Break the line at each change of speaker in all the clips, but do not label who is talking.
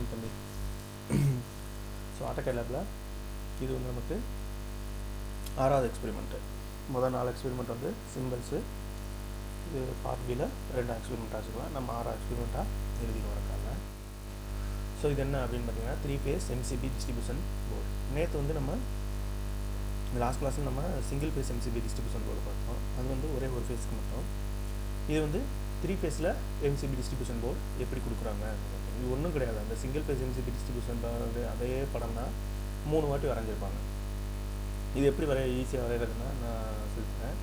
Morning தம்பி. So AutoCAD லேபில் இது வந்து நமக்கு 6வது எக்ஸ்பெரிமெண்ட்டு. முதல் 4 எக்ஸ்பெரிமெண்ட் வந்து சிம்பிள்ஸு. இது பார்ட் பியில் 2 எக்ஸ்பெரிமெண்ட்டாக வச்சுக்கலாம். நம்ம 6 எக்ஸ்பெரிமெண்ட்டாக எழுதிட்டு வரக்காங்க. ஸோ இது என்ன அப்படின்னு பார்த்தீங்கன்னா 3 phase MCB டிஸ்ட்ரிபியூஷன் போர்டு. நேற்று வந்து நம்ம லாஸ்ட் கிளாஸில் நம்ம single phase MCB distribution board பார்த்தோம். அது வந்து ஒரே ஒரு ஃபேஸ்க்கு மட்டும். இது வந்து 3 phaseல MCB டிஸ்ட்ரிபியூஷன் போர்டு எப்படி கொடுக்குறாங்க. இது ஒன்றும் கிடையாது. அந்த single phase MCB distribution board அதே படம் தான் 3 வாட்டி வரைஞ்சிருப்பாங்க. இது எப்படி ஈஸியாக வரைகிறதுனா நான் சொல்லிட்டேன்.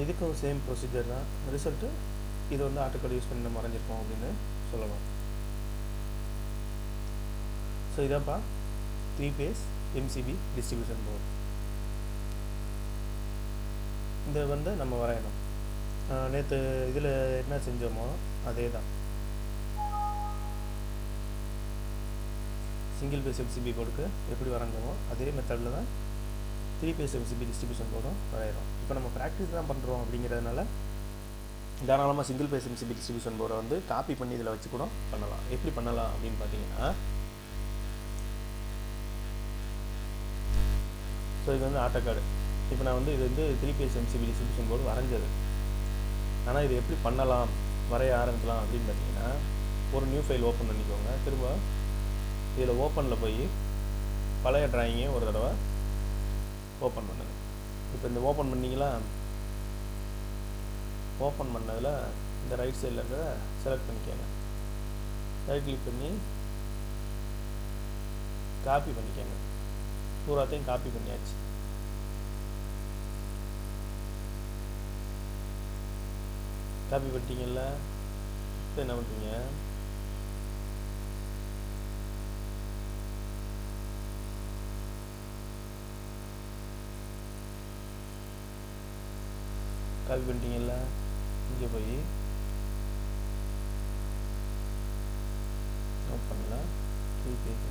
இதுக்கும் சேம் ப்ரொசீஜர் தான். ரிசல்ட்டு இது வந்து AutoCAD யூஸ் பண்ணி நம்ம வரைஞ்சிருக்கோம் அப்படின்னு சொல்லலாம். ஸோ இதாப்பா 3 phase MCB டிஸ்ட்ரிபியூஷன் போர்டு. இதை வந்து நம்ம வரையணும். நேற்று இதில் என்ன செஞ்சோமோ அதே தான். சிங்கிள் ஃபேஸ் MCB போர்டுக்கு எப்படி வரைஞ்சோமோ அதே மெத்தடில் தான் 3 phase MCB டிஸ்ட்ரிபியூஷன் போர்டும் வரைகிறோம். இப்போ நம்ம ப்ராக்டிஸ் தான் பண்ணுறோம் அப்படிங்கிறதுனால தாராளமாக சிங்கிள் ஃபேஸ் MCB டிஸ்ட்ரிபியூஷன் போர்டை வந்து காப்பி பண்ணி இதில் வச்சு கூட பண்ணலாம். எப்படி பண்ணலாம் அப்படின்னு பார்த்தீங்கன்னா, ஸோ இது வந்து AutoCAD. இப்போ நான் வந்து இது வந்து 3 phase MCB டிஸ்ட்ரிபியூஷன் போர்டு வரைஞ்சது. ஆனால் இது எப்படி பண்ணலாம், வரைய ஆரம்பிக்கலாம் அப்படின்னு பார்த்தீங்கன்னா, ஒரு நியூ ஃபைல் ஓப்பன் பண்ணிக்கோங்க. திரும்ப இதில் ஓப்பனில் போய் பழைய ட்ராயிங்கே ஒரு தடவை ஓப்பன் பண்ணுங்க. இப்போ இந்த ஓப்பன் பண்ணிங்களா, ஓப்பன் பண்ணதில் இந்த ரைட் சைடில் இருக்கிற செலக்ட் பண்ணிக்கோங்க. ரைட் கிளிக் பண்ணி காப்பி பண்ணிக்கோங்க. பூராத்தையும் காப்பி பண்ணியாச்சு. காப்பி பண்ணிட்டீங்கல்ல. இப்போ என்ன பண்ணுறீங்க, காப்பி பண்ணிட்டீங்கல்ல, இங்கே போய் ஓப்பனில் 3 phase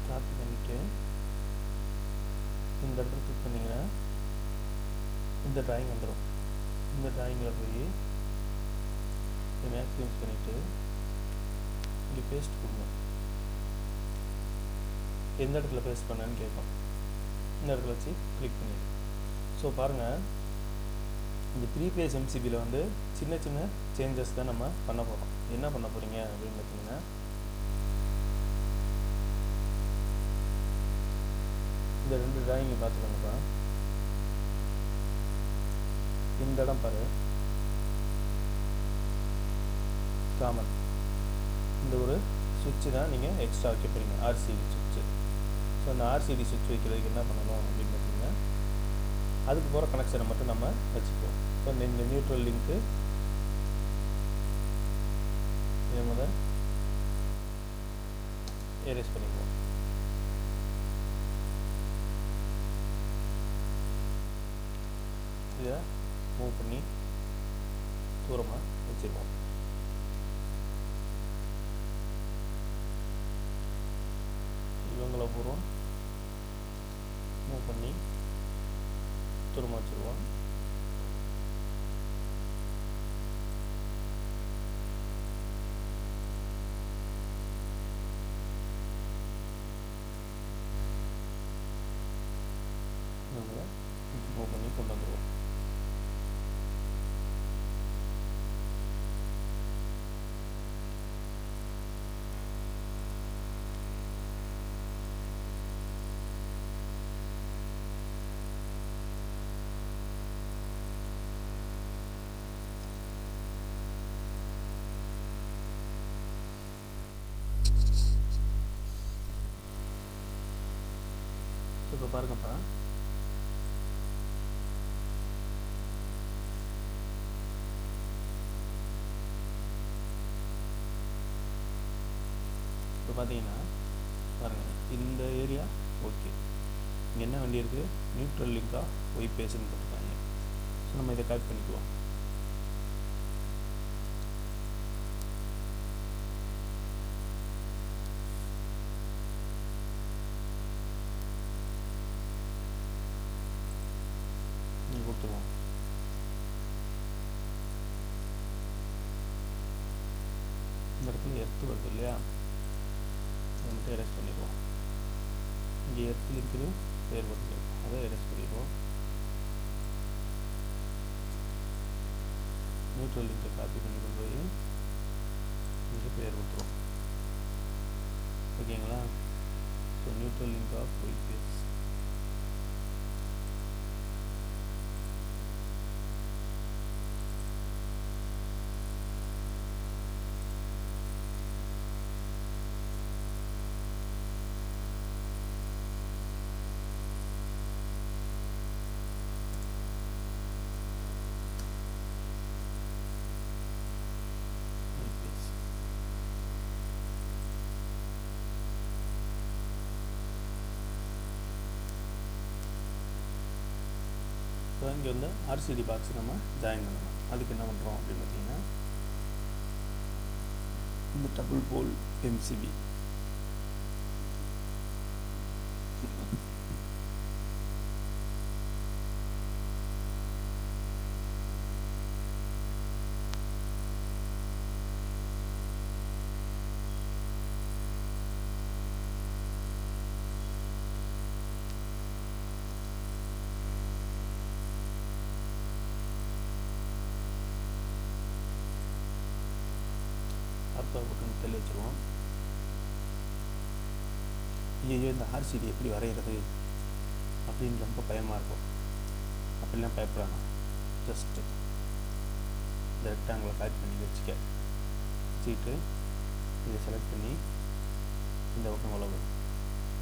காப்பி பண்ணிவிட்டு இந்த இடத்துல கிளிக் பண்ணிங்கன்னா இந்த ட்ராயிங் வந்துடும். இந்த ட்ராயிங்கில் போய் மேக்ஸிமைஸ் பண்ணிவிட்டு இங்கே பேஸ்ட் கொடுங்க. எந்த இடத்துல பேஸ்ட் பண்ணேன்னு கேட்கும். இந்த இடத்துல வச்சு கிளிக் பண்ணிடு. ஸோ பாருங்கள், இந்த 3 phase MCBயில் வந்து சின்ன சின்ன சேஞ்சஸ் தான் நம்ம பண்ண போகிறோம். என்ன பண்ண போகிறீங்க அப்படின்னு பார்த்தீங்கன்னா, இந்த 2 ட்ராயிங்கை பார்த்துக்கோங்கப்பா. இந்த இடம் பாரு, காமன். இந்த ஒரு சுவிட்சு தான் நீங்கள் எக்ஸ்ட்ரா வைக்க போகிறீங்க, RCD சுவிட்சு. ஸோ அந்த RCD சுவிட்ச் வைக்கிறதுக்கு என்ன பண்ணணும் அப்படின்னு பார்த்தீங்கன்னா, அதுக்கு போகிற கனெக்ஷனை மட்டும் நம்ம வச்சுக்குவோம். ஸோ இந்த நியூட்ரல் லிங்க்கு இதை முதல் எரேஸ் பண்ணிக்குவோம். இதை மூவ் பண்ணி தூரமாக வச்சுருவோம். இவங்கள பூர்வம் மூவ் பண்ணி தூரமாக வச்சுருவோம். மூவ் பண்ணி கொண்டு வந்துடுவோம். இப்போ பாருங்கப்பா, இப்போ பார்த்தீங்கன்னா பாருங்கள், இந்த ஏரியா ஓகே. இங்கே என்ன வண்டி இருக்குது, நியூட்ரல் லிங்காக ஒய் பேஸ்ன்னு போட்டிருக்காங்க. ஸோ நம்ம இதை காப்பி பண்ணிக்குவோம். இங்கே கொடுத்துருவோம். இந்த இடத்துல எர்த்து வருது இல்லையா, அதை மட்டும் எரேஸ் பண்ணிடுவோம். இங்கே எர்த்து இருக்குது, பேர் வருது, அதை எரேஸ் பண்ணிடுவோம். நியூட்ரல் லிங்கை காப்பி பண்ணி கொண்டு போய் இங்கே பேர் கொடுத்துருவோம். ஓகேங்களா? So neutral link of Y phase. இப்போ இங்கே வந்து ஆர்சிடி பாக்ஸ் நம்ம ஜாயின் பண்ணணும். அதுக்கு என்ன பண்ணுறோம் அப்படின்னு பார்த்தீங்கன்னா, இந்த டபுள் போல் எம்சிபி போட்டு தெளி வச்சுருவோம். ஐயோ, இந்த ஆர்சிடி எப்படி வரைகிறது அப்படின்னு ரொம்ப பயமாக இருக்கும். அப்படிலாம் பயப்படணும். ஜஸ்ட்டு இந்த ரெக்டாங்கிளை காப்பி பண்ணி வச்சுட்டு இதை செலக்ட் பண்ணி இந்த பக்கம் அளவு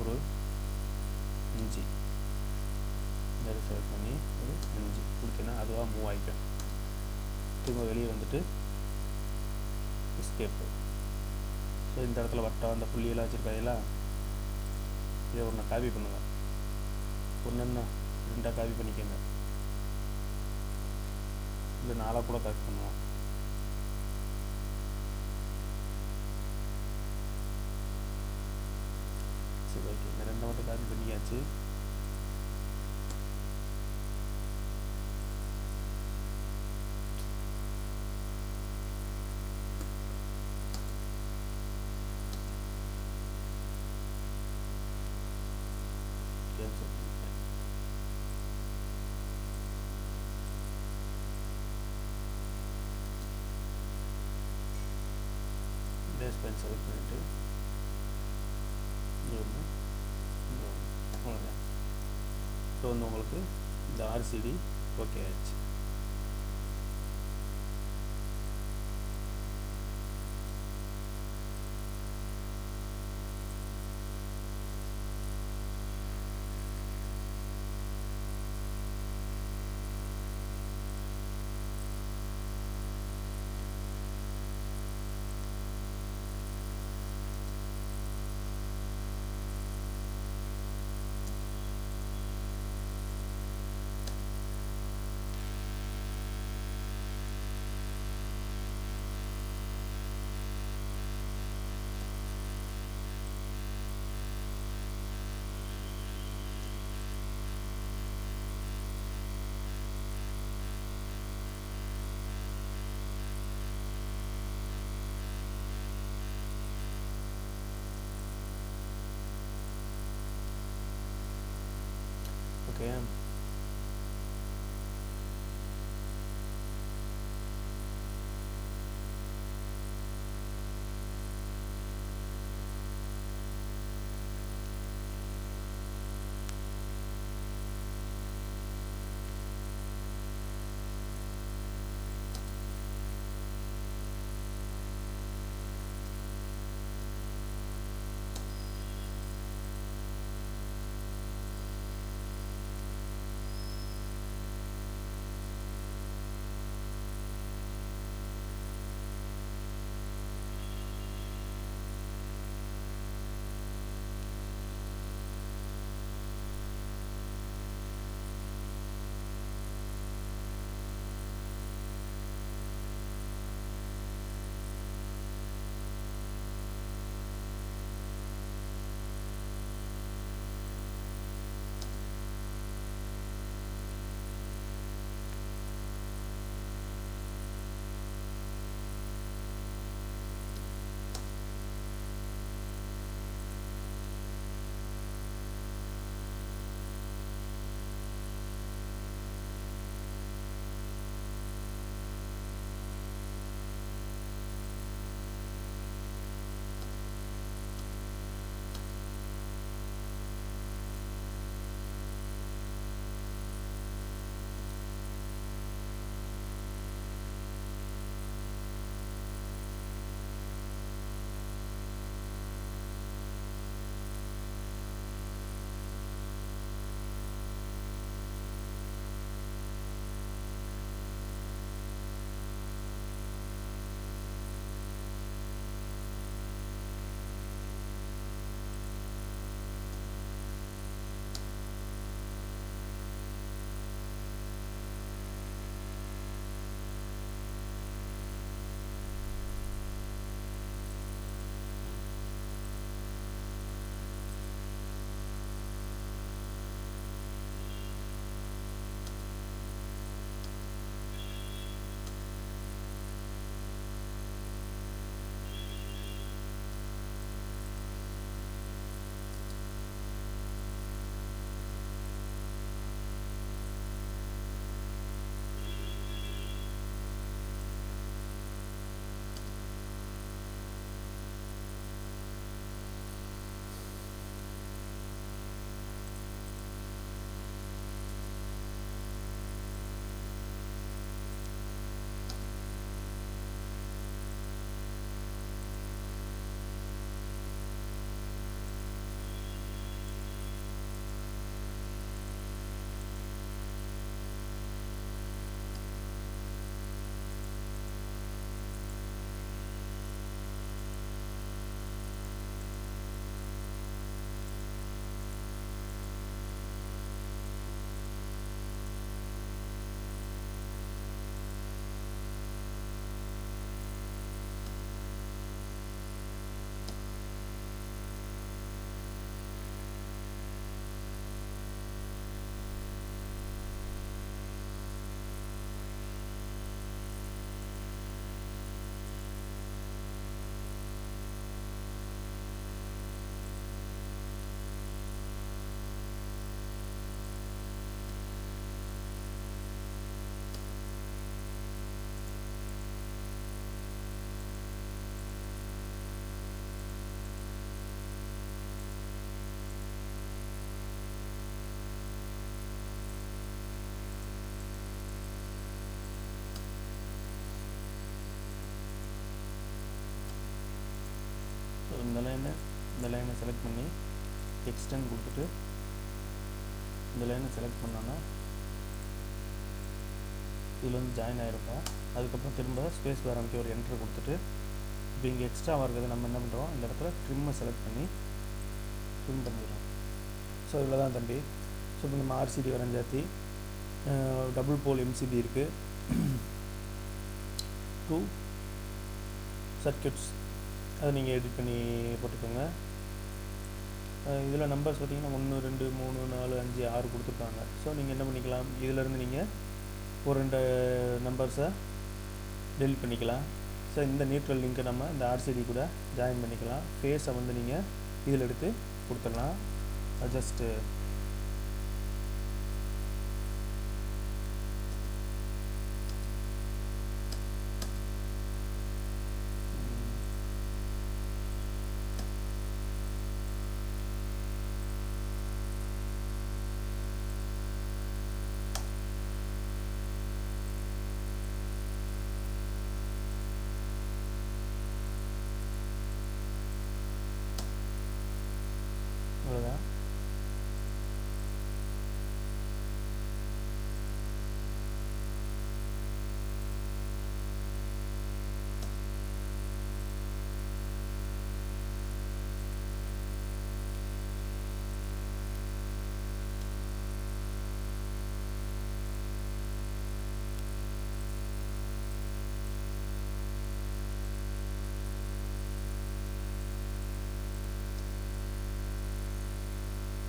ஒரு 5, இந்த இதை செலக்ட் பண்ணி ஒரு 5 கொடுத்தேன்னா அதுவாக மூவ் ஆகிக்கும். திரும்ப வெளியே வந்துட்டு எஸ்கேப்பு. ஸோ இந்த இடத்துல வட்டம் அந்த புள்ளியெல்லாம் வச்சுருக்காங்களா, இதை ஒன்று காப்பி பண்ணுங்கள். ஒன்றுன்னா 2 காப்பி பண்ணிக்கோங்க, இல்லை 4 கூட காப்பி பண்ணுவோம். சரி, ஓகே. இந்த 2 மட்டும் காப்பி பண்ணியாச்சு. பேஸ் பென் செலக்ட் பண்ணிவிட்டு இங்கே ஒன்று அவ்வளோதான். ஸோ வந்து உங்களுக்கு இந்த ஆர்சிடி ஓகே ஆயிடுச்சு. ஓகே. இந்த லைனை செலக்ட் பண்ணி எக்ஸ்டெண்ட் கொடுத்துட்டு இந்த லைனை செலக்ட் பண்ணோன்னா இதில் வந்து ஜாயின் ஆகிருப்போம். அதுக்கப்புறம் திரும்ப ஸ்பேஸ் பார் அமைக்க ஒரு என்ட்ரு கொடுத்துட்டு இப்போ இங்கே எக்ஸ்ட்ராவாக இருக்கிறது நம்ம என்ன பண்ணுறோம், இந்த இடத்துல ட்ரிம்மை செலக்ட் பண்ணி ட்ரிம் பண்ணிடுறோம். ஸோ இவ்வளோ தான் தம்பி. ஸோ இப்போ நம்ம ஆர்சிடி வரைஞ்சாத்தி டபுள் போல் எம்சிபி இருக்குது, 2 சர்க்கியூட்ஸ் அதை நீங்கள் எடிட் பண்ணி போட்டுக்கோங்க. இதில் நம்பர்ஸ் பார்த்திங்கன்னா 1 2 3 4 5 6 கொடுத்துருக்காங்க. ஸோ நீங்கள் என்ன பண்ணிக்கலாம், இதிலேருந்து நீங்கள் ஒரு 2 நம்பர்ஸை டெலிட் பண்ணிக்கலாம். ஸோ இந்த நியூட்ரல் லிங்க்கை நம்ம இந்த ஆர்சிடி கூட ஜாயின் பண்ணிக்கலாம். ஃபேஸை வந்து நீங்கள் இதில் எடுத்து கொடுத்துடலாம். ஜஸ்ட்டு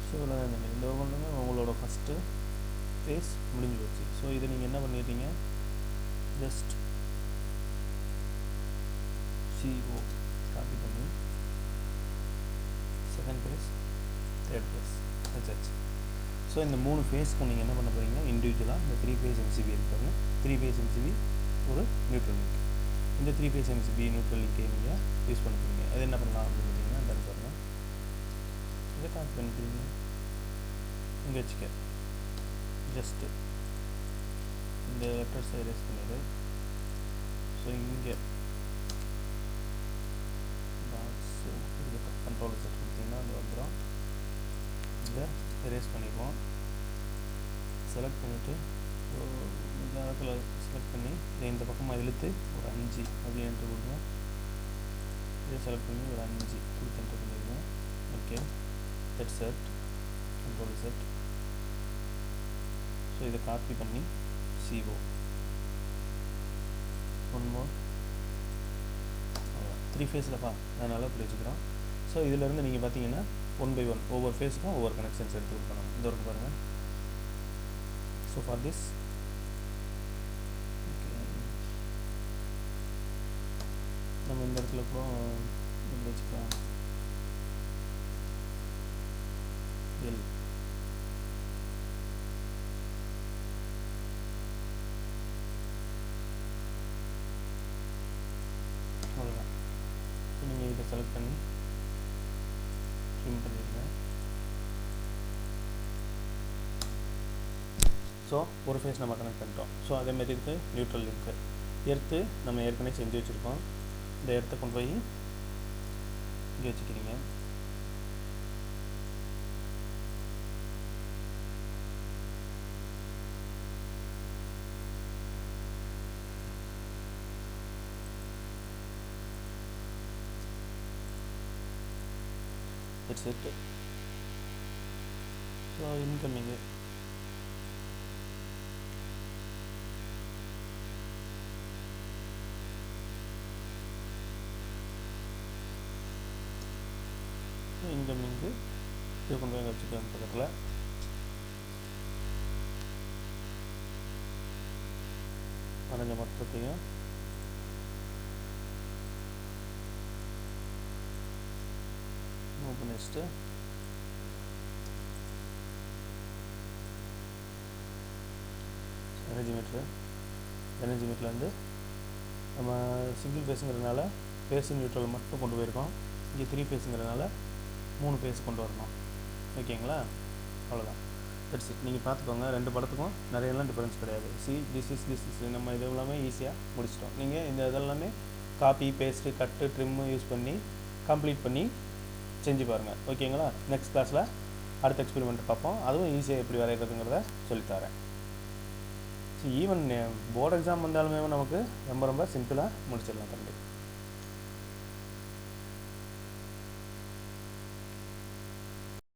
ஸோ இந்த ஒன்று உங்களோட ஃபஸ்ட்டு ஃபேஸ் முடிஞ்சு போச்சு. ஸோ இதை நீங்கள் என்ன பண்ணிடுறீங்க, ஜஸ்ட் CO காப்பி பண்ணி செகண்ட் ஃபேஸ் தேர்ட் ஃபேஸ் வச்சாச்சு. ஸோ இந்த 3 ஃபேஸ்க்கும் நீங்கள் என்ன பண்ண போகிறீங்க, இண்டிவிஜுவலாக இந்த 3 ஃபேஸ் MCB இருக்காங்க. 3 ஃபேஸ் MCB ஒரு நியூட்ரல் லிங்க். இந்த 3 ஃபேஸ் MCB நியூட்ரல் லிங்கை நீங்கள் யூஸ் பண்ண போகிறீங்க. அது என்ன பண்ணலாம் அப்படின்னு பார்த்தீங்கன்னா, இந்த பாருங்கள், இதை காப்பி பண்ணிக்கிறீங்க, இங்கே வச்சுக்க. ஜஸ்ட்டு இந்த லெட்டர்ஸை எரேஸ் பண்ணிடு. ஸோ இங்கே பாக்ஸு இது கண்ட்ரோல் செட் கொடுத்தீங்கன்னா அது வந்துடும். இதை எரேஸ் பண்ணிக்குவோம். செலக்ட் பண்ணிவிட்டு இந்த இடத்துல செலக்ட் பண்ணி இதை இந்த பக்கமாக இழுத்து ஒரு 5 அப்படி என்ட்ரு கொடுங்க. இதை செலக்ட் பண்ணி ஒரு 5 கொடுத்து என்ட்ரு பண்ணிடுங்க. Okay, head set, control set. So இதை காப்பி பண்ணி CO 1 மோர் 3 ஃபேஸில்ப்பா, அதனால் இப்படி வச்சுக்கிறோம். ஸோ இதிலேருந்து நீங்கள் பார்த்தீங்கன்னா 1 by 1 ஒவ்வொரு ஃபேஸுக்கும் ஒவ்வொரு கனெக்ஷன்ஸ் எடுத்து கொடுக்கணும். இந்த ஒரு பாருங்கள். ஸோ ஃபார் திஸ் நம்ம இந்த இடத்துல கூட இப்படி வச்சுக்கலாம். எல் அவ்வளோதான். நீங்கள் இதை செலக்ட் பண்ணி ட்ரிம் பண்ணிடுங்க. ஸோ ஒரு ஃபேஸ் நம்ம கனெக்ட் பண்ணிட்டோம். ஸோ அதேமாதிரி இருக்குது நியூட்ரல் லிங்க்கு. எர்த்து நம்ம ஏற்கனவே செஞ்சு வச்சுருக்கோம். இந்த எர்த்தை கொண்டு போய் இங்கே வச்சுக்கிறீங்க. It's it. So incoming incoming இது கொண்டு போய் வச்சுக்கோங்க. பக்கத்தில் வரைஞ்ச மொத்தத்தையும் மூவ் பண்ணி வச்சுட்டு எனர்ஜி மீட்டர் வந்து நம்ம சிங்கிள் ஃபேஸுங்கிறதுனால ஃபேஸ் நியூட்ரல் மட்டும் கொண்டு போயிருக்கோம். இங்கே 3 ஃபேஸுங்கிறதுனால 3 ஃபேஸ் கொண்டு வரணும். ஓகேங்களா, அவ்வளோதான். That's it. நீங்கள் பார்த்துக்கோங்க, 2 படத்துக்கும் நிறையெல்லாம் டிஃப்ரென்ஸ் கிடையாது. திஸ் இஸ் நம்ம இது எல்லாமே ஈஸியாக முடிச்சிட்டோம். நீங்கள் இந்த இதெல்லாமே காப்பி பேஸ்ட்டு கட்டு ட்ரிம்மு யூஸ் பண்ணி கம்ப்ளீட் பண்ணி செஞ்சு பாருங்கள். ஓகேங்களா, நெக்ஸ்ட் கிளாஸில் அடுத்த எக்ஸ்பெரிமெண்ட் பார்ப்போம். அதுவும் ஈஸியாக எப்படி வரைகிறதுங்கிறத சொல்லித்தரேன். ஸோ ஈவன் போர்டு எக்ஸாம் வந்தாலுமே நமக்கு ரொம்ப சிம்பிளாக முடிச்சிடலாம் தம்பி.